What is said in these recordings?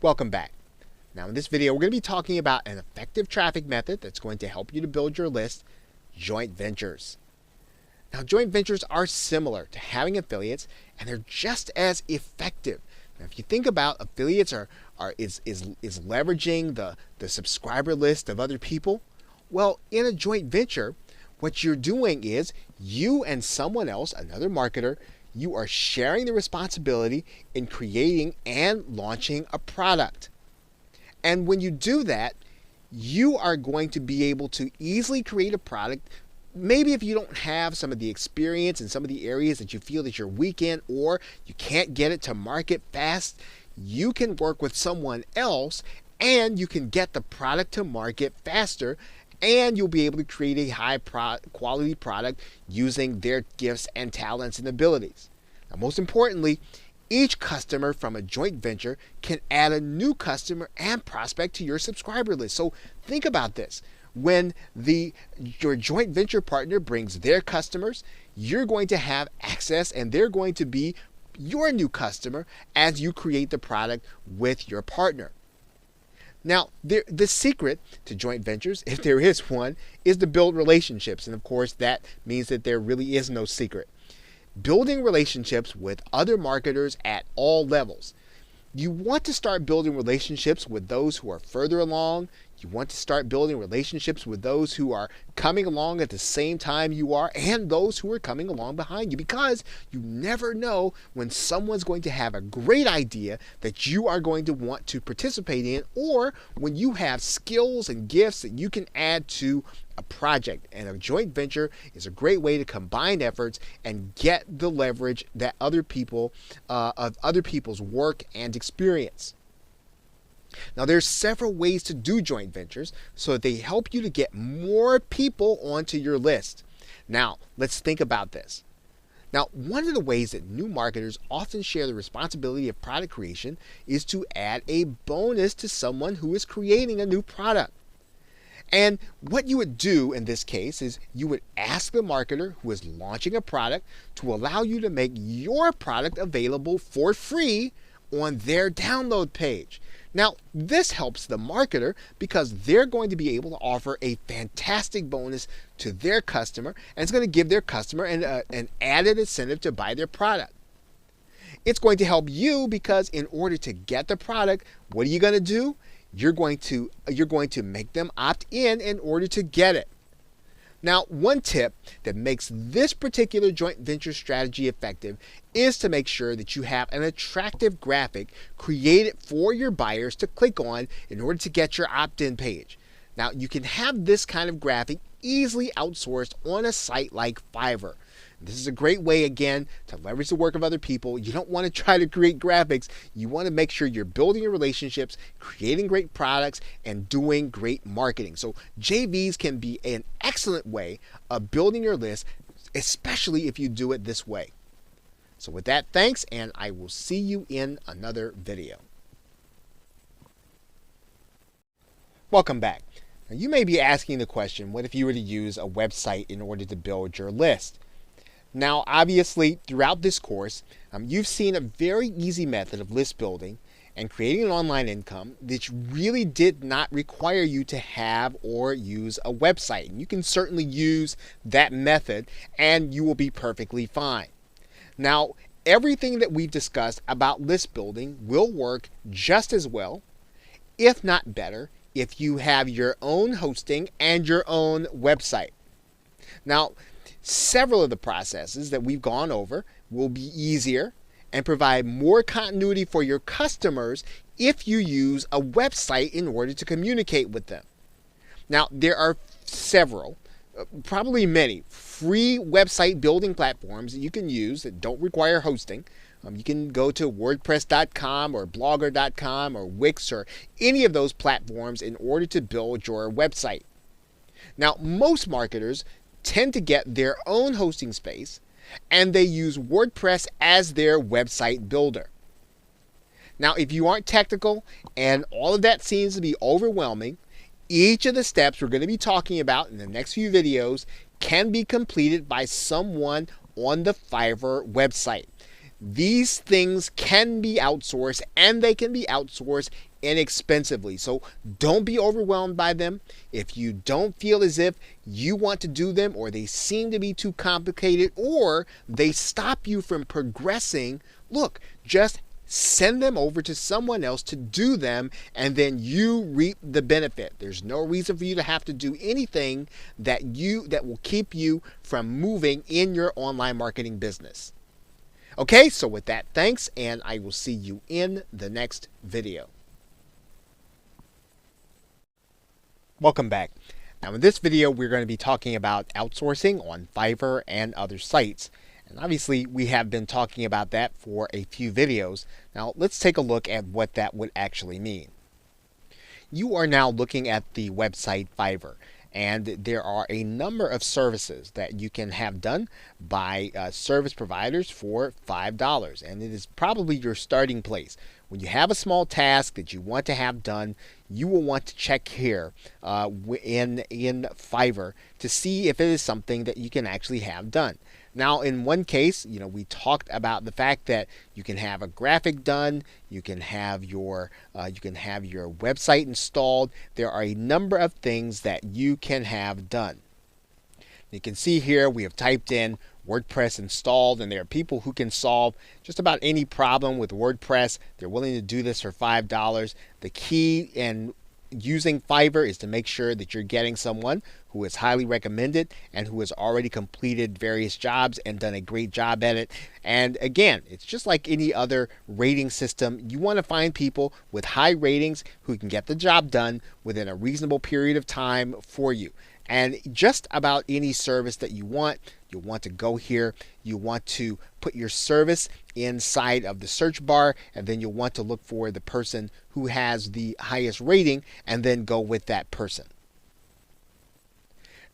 Welcome back. Now in this video, we're going to be talking about an effective traffic method that's going to help you to build your list, joint ventures. Now joint ventures are similar to having affiliates, and they're just as effective. Now if you think about affiliates is leveraging the subscriber list of other people, well, in a joint venture, what you're doing is you and someone else, another marketer, you are sharing the responsibility in creating and launching a product. And when you do that, you are going to be able to easily create a product. Maybe if you don't have some of the experience in some of the areas that you feel that you're weak in, or you can't get it to market fast, you can work with someone else and you can get the product to market faster, and you'll be able to create a high quality product using their gifts and talents and abilities. Now, most importantly, each customer from a joint venture can add a new customer and prospect to your subscriber list. So think about this. When your joint venture partner brings their customers, you're going to have access and they're going to be your new customer as you create the product with your partner. Now, the secret to joint ventures, if there is one, is to build relationships. And of course, that means that there really is no secret. Building relationships with other marketers at all levels. You want to start building relationships with those who are further along. You want to start building relationships with those who are coming along at the same time you are, and those who are coming along behind you, because you never know when someone's going to have a great idea that you are going to want to participate in, or when you have skills and gifts that you can add to a project. And a joint venture is a great way to combine efforts and get the leverage that other people's work and experience. Now there's several ways to do joint ventures so that they help you to get more people onto your list. Now let's think about this. Now, one of the ways that new marketers often share the responsibility of product creation is to add a bonus to someone who is creating a new product. And what you would do in this case is you would ask the marketer who is launching a product to allow you to make your product available for free on their download page. Now, this helps the marketer because they're going to be able to offer a fantastic bonus to their customer, and it's going to give their customer an added incentive to buy their product. It's going to help you because in order to get the product, what are you going to do? You're going to make them opt in order to get it. Now, one tip that makes this particular joint venture strategy effective is to make sure that you have an attractive graphic created for your buyers to click on in order to get your opt-in page. Now, you can have this kind of graphic easily outsourced on a site like Fiverr. This is a great way, again, to leverage the work of other people. You don't want to try to create graphics. You want to make sure you're building your relationships, creating great products, and doing great marketing. So JVs can be an excellent way of building your list, especially if you do it this way. So with that, thanks, and I will see you in another video. Welcome back. Now, you may be asking the question, what if you were to use a website in order to build your list? Now, obviously, throughout this course, you've seen a very easy method of list building and creating an online income that really did not require you to have or use a website. And you can certainly use that method and you will be perfectly fine. Now, everything that we've discussed about list building will work just as well, if not better, if you have your own hosting and your own website. Now, several of the processes that we've gone over will be easier and provide more continuity for your customers if you use a website in order to communicate with them. Now, there are several, probably many, free website building platforms that you can use that don't require hosting. You can go to WordPress.com or Blogger.com or Wix or any of those platforms in order to build your website. Now, most marketers tend to get their own hosting space, and they use WordPress as their website builder. Now, if you aren't technical and all of that seems to be overwhelming, each of the steps we're going to be talking about in the next few videos can be completed by someone on the Fiverr website. These things can be outsourced, and they can be outsourced inexpensively. So don't be overwhelmed by them. If you don't feel as if you want to do them, or they seem to be too complicated, or they stop you from progressing, look, just send them over to someone else to do them, and then you reap the benefit. There's no reason for you to have to do anything that will keep you from moving in your online marketing business. Okay, so with that, thanks, and I will see you in the next video. Welcome back. Now in this video, we're going to be talking about outsourcing on Fiverr and other sites. And obviously, we have been talking about that for a few videos. Now let's take a look at what that would actually mean. You are now looking at the website Fiverr, and there are a number of services that you can have done by service providers for $5, and it is probably your starting place. When you have a small task that you want to have done, you will want to check here in Fiverr to see if it is something that you can actually have done. Now, in one case, we talked about the fact that you can have a graphic done, you can have your website installed. There are a number of things that you can have done. You can see here we have typed in WordPress installed, and there are people who can solve just about any problem with WordPress. They're willing to do this for $5. The key in using Fiverr is to make sure that you're getting someone who is highly recommended and who has already completed various jobs and done a great job at it. And again, it's just like any other rating system. You want to find people with high ratings who can get the job done within a reasonable period of time for you. And just about any service that you want, you'll want to go here. You want to put your service inside of the search bar, and then you'll want to look for the person who has the highest rating and then go with that person.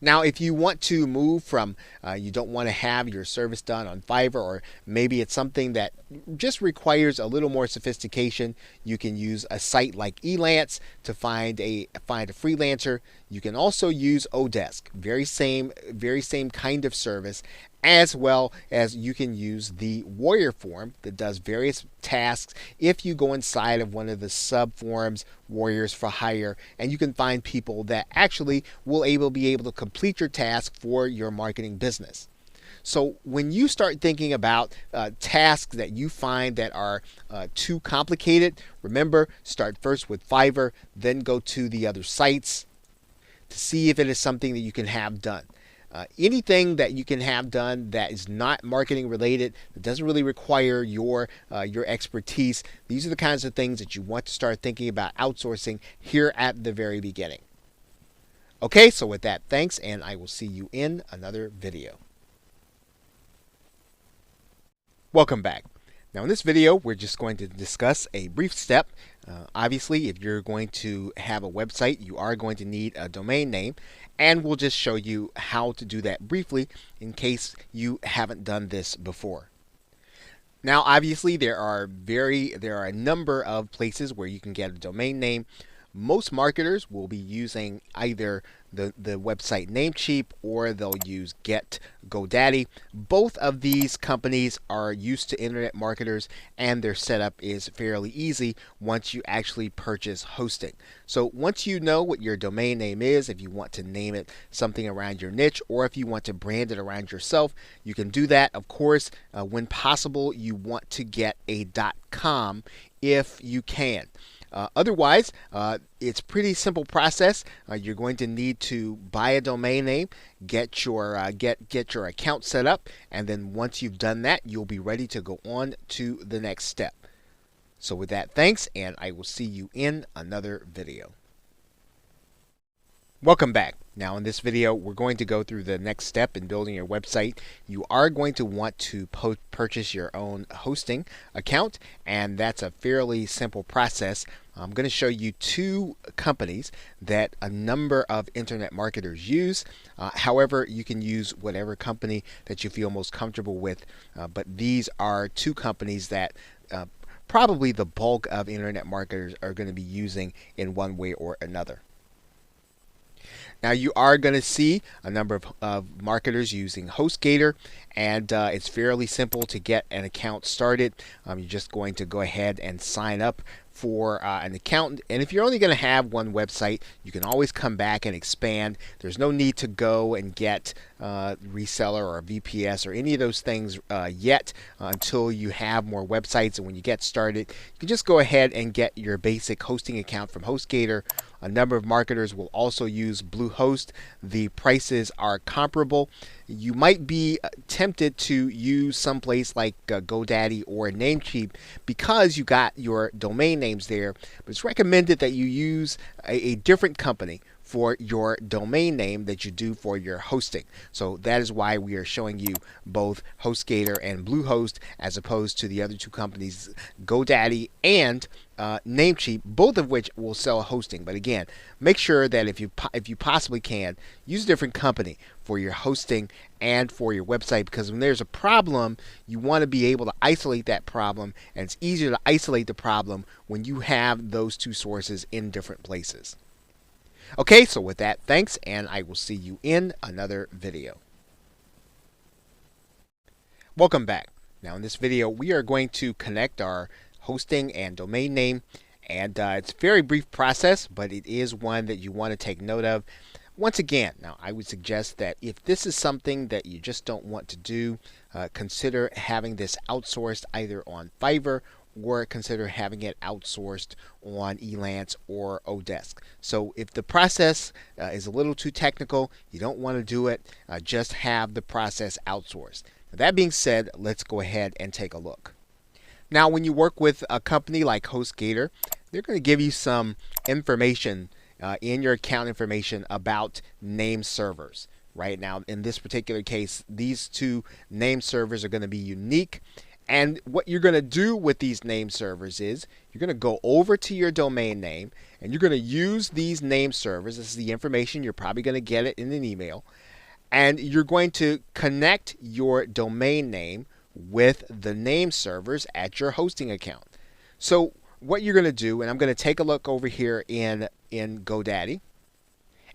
Now, if you want to move from, you don't want to have your service done on Fiverr, or maybe it's something that just requires a little more sophistication, you can use a site like Elance to find a freelancer. You can also use Odesk, very same kind of service, as well as you can use the Warrior form that does various tasks if you go inside of one of the sub forums, Warriors for Hire, and you can find people that actually will be able to complete your task for your marketing business. So when you start thinking about tasks that you find that are too complicated, remember, start first with Fiverr, then go to the other sites to see if it is something that you can have done. Anything that you can have done that is not marketing related, that doesn't really require your expertise, these are the kinds of things that you want to start thinking about outsourcing here at the very beginning. Okay, so with that, thanks, and I will see you in another video. Welcome back. Now in this video, we're just going to discuss a brief step. Obviously, if you're going to have a website, you are going to need a domain name, and we'll just show you how to do that briefly in case you haven't done this before. Now, obviously, there are a number of places where you can get a domain name. Most marketers will be using either the website Namecheap, or they'll use GoDaddy. Both of these companies are used to internet marketers, and their setup is fairly easy once you actually purchase hosting. So once you know what your domain name is, if you want to name it something around your niche, or if you want to brand it around yourself, you can do that. Of course, when possible, you want to get a .com if you can. Otherwise, it's pretty simple process. You're going to need to buy a domain name, get your account set up, and then once you've done that, you'll be ready to go on to the next step. So with that, thanks, and I will see you in another video. Welcome back. Now in this video, we're going to go through the next step in building your website. You are going to want to purchase your own hosting account, and that's a fairly simple process. I'm going to show you two companies that a number of internet marketers use. However, you can use whatever company that you feel most comfortable with, but these are two companies that probably the bulk of internet marketers are going to be using in one way or another. Now you are going to see a number of marketers using HostGator, and it's fairly simple to get an account started. You're just going to go ahead and sign up for an account, and if you're only going to have one website, you can always come back and expand. There's no need to go and get reseller or VPS or any of those things yet until you have more websites. And when you get started, you can just go ahead and get your basic hosting account from HostGator. A number of marketers will also use Bluehost. The prices are comparable. You might be tempted to use someplace like GoDaddy or Namecheap because you got your domain names there, but it's recommended that you use a different company for your domain name that you do for your hosting. So that is why we are showing you both HostGator and Bluehost as opposed to the other two companies, GoDaddy and Namecheap, both of which will sell hosting. But again, make sure that if you possibly can, use a different company for your hosting and for your website, because when there's a problem, you want to be able to isolate that problem, and it's easier to isolate the problem when you have those two sources in different places. Okay, so with that, thanks, and I will see you in another video. Welcome back. Now in this video, we are going to connect our hosting and domain name, and it's a very brief process, but it is one that you want to take note of. Once again, now I would suggest that if this is something that you just don't want to do, consider having this outsourced either on Fiverr or consider having it outsourced on Elance or Odesk. So if the process is a little too technical, you don't want to do it, just have the process outsourced. Now, that being said, let's go ahead and take a look. Now when you work with a company like HostGator, they're going to give you some information in your account information about name servers. Right now in this particular case, these two name servers are going to be unique. And what you're going to do with these name servers is you're going to go over to your domain name and you're going to use these name servers. This is the information. You're probably going to get it in an email. And you're going to connect your domain name with the name servers at your hosting account. So what you're going to do, and I'm going to take a look over here in GoDaddy.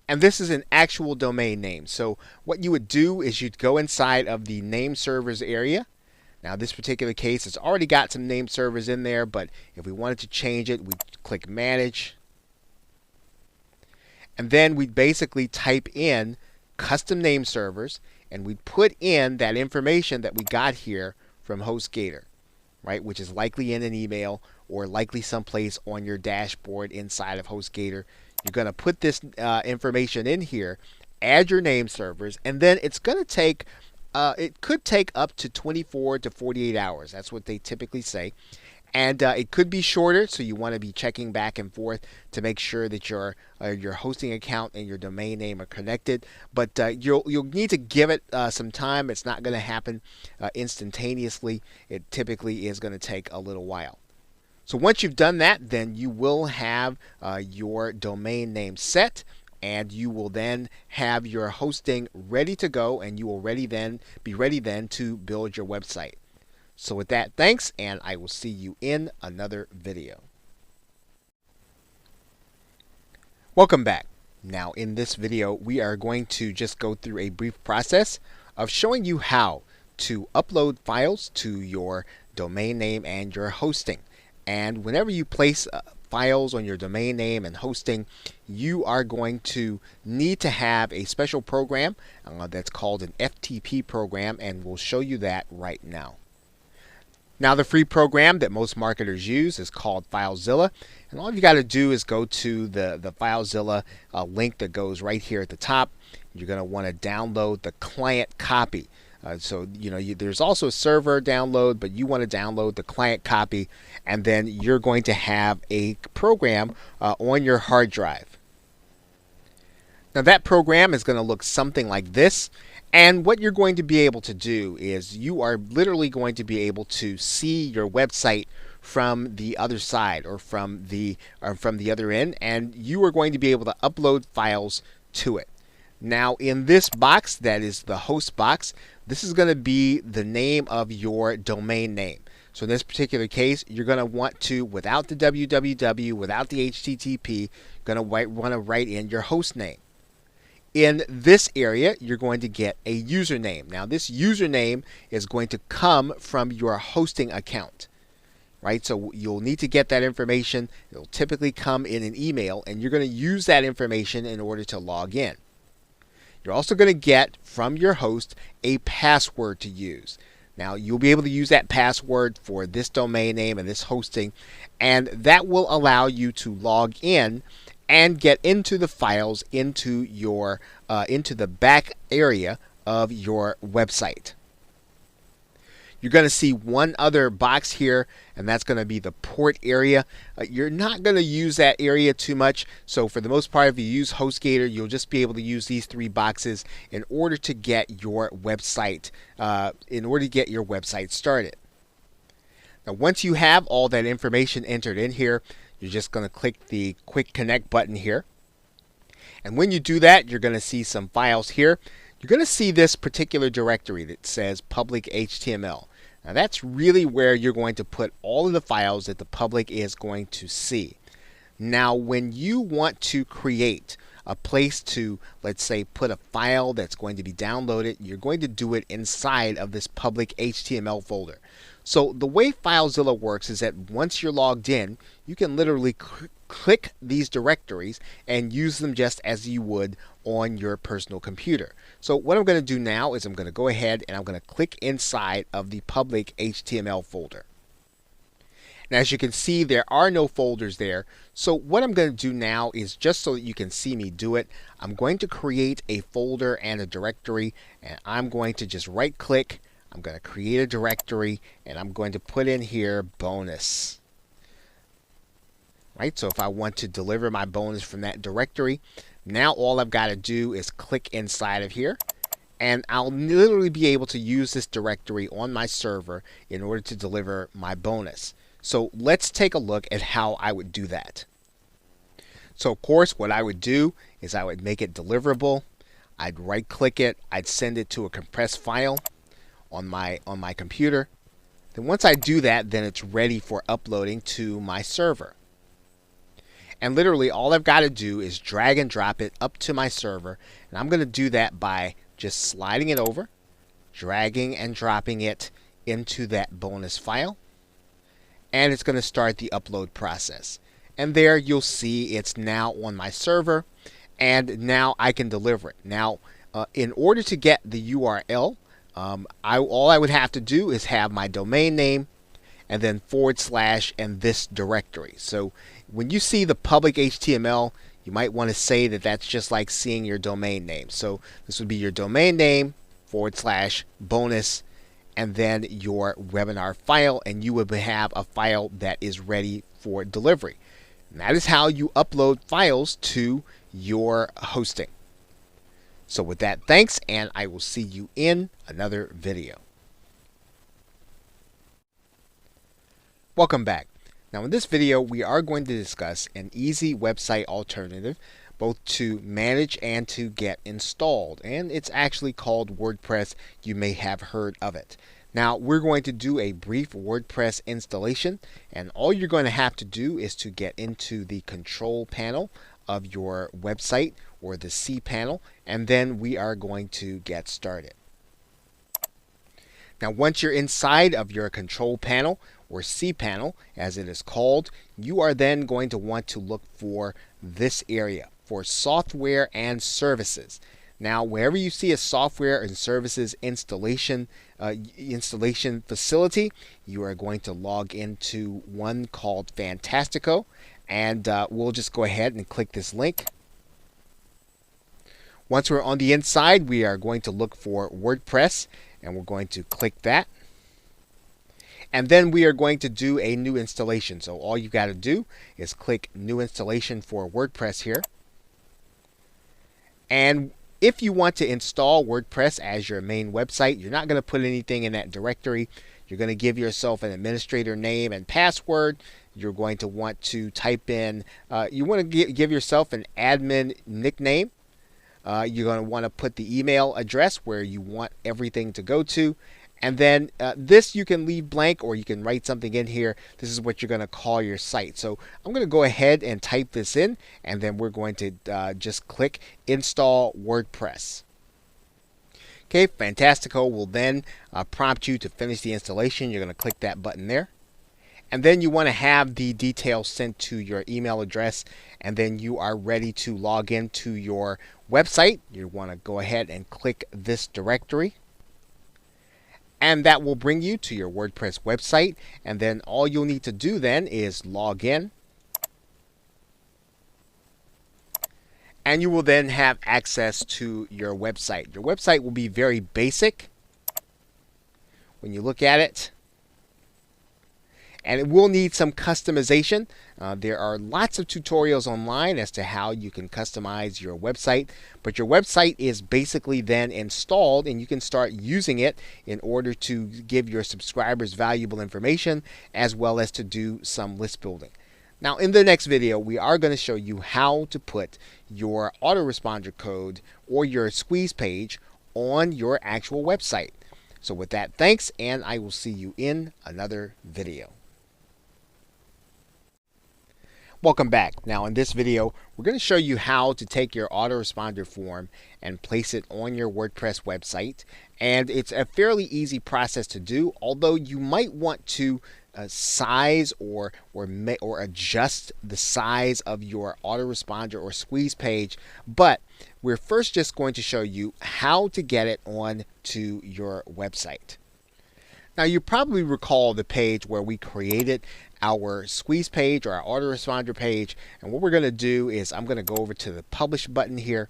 And this is an actual domain name. So what you would do is you'd go inside of the name servers area. Now this particular case, it's already got some name servers in there, but if we wanted to change it, we'd click Manage. And then we'd basically type in custom name servers, and we'd put in that information that we got here from HostGator, right, which is likely in an email or likely someplace on your dashboard inside of HostGator. You're going to put this information in here, add your name servers, and then it's going to take it could take up to 24 to 48 hours. That's what they typically say. And it could be shorter, so you want to be checking back and forth to make sure that your hosting account and your domain name are connected. But you'll need to give it some time. It's not going to happen instantaneously. It typically is going to take a little while. So once you've done that, then you will have your domain name set, and you will then have your hosting ready to go, and you will be ready then to build your website. So with that, thanks, and I will see you in another video. Welcome back. Now in this video, we are going to just go through a brief process of showing you how to upload files to your domain name and your hosting. And whenever you place files on your domain name and hosting, you are going to need to have a special program that's called an FTP program, and we'll show you that right now. Now the free program that most marketers use is called FileZilla, and all you got to do is go to the FileZilla link that goes right here at the top. You're going to want to download the client copy. So there's also a server download, but you want to download the client copy, and then you're going to have a program on your hard drive. Now that program is going to look something like this, and what you're going to be able to do is you are literally going to be able to see your website from the other side or from the other end, and you are going to be able to upload files to it. Now in this box, that is the host box, this is going to be the name of your domain name. So in this particular case, you're going to want to, without the www, without the HTTP, going to want to write in your host name. in this area, you're going to get a username. Now, this username is going to come from your hosting account, right? So you'll need to get that information. It'll typically come in an email, and you're going to use that information in order to log in. You're also going to get from your host a password to use. Now, you'll be able to use that password for this domain name and this hosting, and that will allow you to log in and get into the files into the back area of your website. You're going to see one other box here, and that's going to be the port area. You're not going to use that area too much, so for the most part, if you use HostGator, you'll just be able to use these 3 boxes in order to get your website started. Now, once you have all that information entered in here, you're just going to click the Quick Connect button here. And when you do that, you're going to see some files here. You're going to see this particular directory that says public HTML. Now, that's really where you're going to put all of the files that the public is going to see. Now, when you want to create a place to, let's say, put a file that's going to be downloaded, you're going to do it inside of this public HTML folder. So the way FileZilla works is that once you're logged in, you can literally click these directories and use them just as you would on your personal computer. So what I'm going to do now is I'm going to go ahead and I'm going to click inside of the public HTML folder. Now, as you can see, there are no folders there. So what I'm going to do now is, just so that you can see me do it, I'm going to create a folder and a directory, and I'm going to just right click. I'm going to create a directory, and I'm going to put in here bonus. Right, so if I want to deliver my bonus from that directory, now all I've got to do is click inside of here, and I'll literally be able to use this directory on my server in order to deliver my bonus. So let's take a look at how I would do that. So of course, what I would do is I would make it deliverable. I'd right click it, I'd send it to a compressed file on my computer. Then once I do that, then it's ready for uploading to my server. And literally all I've got to do is drag and drop it up to my server, and I'm going to do that by just sliding it over, dragging and dropping it into that bonus file, and it's going to start the upload process. And there you'll see it's now on my server, and now I can deliver it. Now, in order to get the URL, all I would have to do is have my domain name and then / and this directory. So when you see the public HTML, you might want to say that that's just like seeing your domain name. So this would be your domain name / bonus, and then your webinar file, and you would have a file that is ready for delivery. And that is how you upload files to your hosting. So with that, thanks, and I will see you in another video. Welcome back. Now in this video, we are going to discuss an easy website alternative both to manage and to get installed, and it's actually called WordPress. You may have heard of it. Now we're going to do a brief WordPress installation, and all you're going to have to do is to get into the control panel of your website, or the C panel, and then we are going to get started. Now once you're inside of your control panel, or C panel as it is called, you are then going to want to look for this area for software and services. Now wherever you see a software and services installation facility, you are going to log into one called Fantastico, and we'll just go ahead and click this link. Once we're on the inside, we are going to look for WordPress, and we're going to click that. And then we are going to do a new installation. So all you got to do is click New Installation for WordPress here. And if you want to install WordPress as your main website, you're not going to put anything in that directory. You're going to give yourself an administrator name and password. You're going to want to type in, you want to give yourself an admin nickname. You're going to want to put the email address where you want everything to go to. And then this you can leave blank, or you can write something in here. This is what you're going to call your site. So I'm going to go ahead and type this in, and then we're going to just click Install WordPress. Okay, Fantastico will then prompt you to finish the installation. You're going to click that button there. And then you want to have the details sent to your email address, and then you are ready to log into your website. You want to go ahead and click this directory. And that will bring you to your WordPress website. And then all you'll need to do then is log in. And you will then have access to your website. Your website will be very basic when you look at it. And it will need some customization. There are lots of tutorials online as to how you can customize your website, but your website is basically then installed, and you can start using it in order to give your subscribers valuable information, as well as to do some list building. Now, in the next video, we are going to show you how to put your autoresponder code or your squeeze page on your actual website. So with that, thanks, and I will see you in another video. Welcome back. Now in this video, we're going to show you how to take your autoresponder form and place it on your WordPress website. And it's a fairly easy process to do, although you might want to size or adjust the size of your autoresponder or squeeze page. But we're first just going to show you how to get it on to your website. Now you probably recall the page where we created our squeeze page or our autoresponder page, and what we're going to do is I'm going to go over to the publish button here,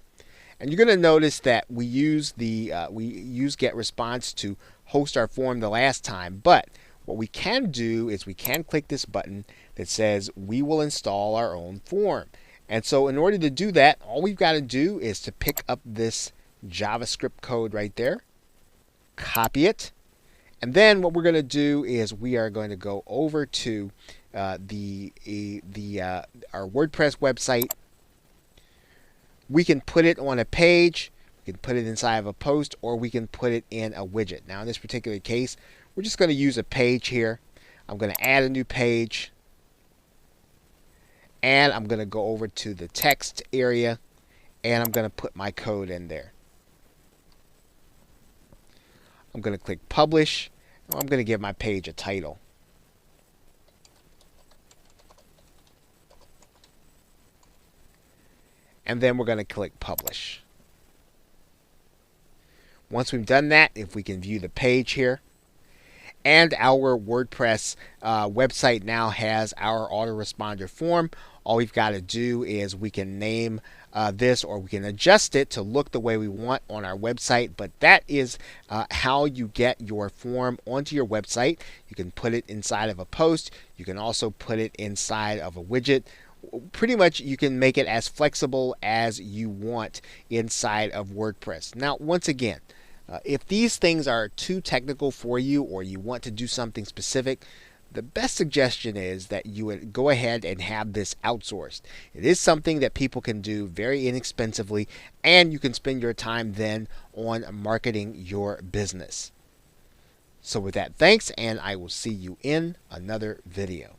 and you're going to notice that we use get response to host our form the last time. But what we can do is we can click this button that says we will install our own form. And so in order to do that, all we've got to do is to pick up this JavaScript code right there, copy it. And then what we're going to do is we are going to go over to our WordPress website. We can put it on a page, we can put it inside of a post, or we can put it in a widget. Now in this particular case, we're just going to use a page here. I'm going to add a new page, and I'm going to go over to the text area, and I'm going to put my code in there. I'm going to click publish. I'm going to give my page a title. And then we're going to click publish. Once we've done that, if we can view the page here, and our WordPress website now has our autoresponder form. All we've got to do is we can name this, or we can adjust it to look the way we want on our website. But that is how you get your form onto your website. You can put it inside of a post. You can also put it inside of a widget. Pretty much you can make it as flexible as you want inside of WordPress. Now, once again, if these things are too technical for you, or you want to do something specific, the best suggestion is that you would go ahead and have this outsourced. It is something that people can do very inexpensively, and you can spend your time then on marketing your business. So with that, thanks, and I will see you in another video.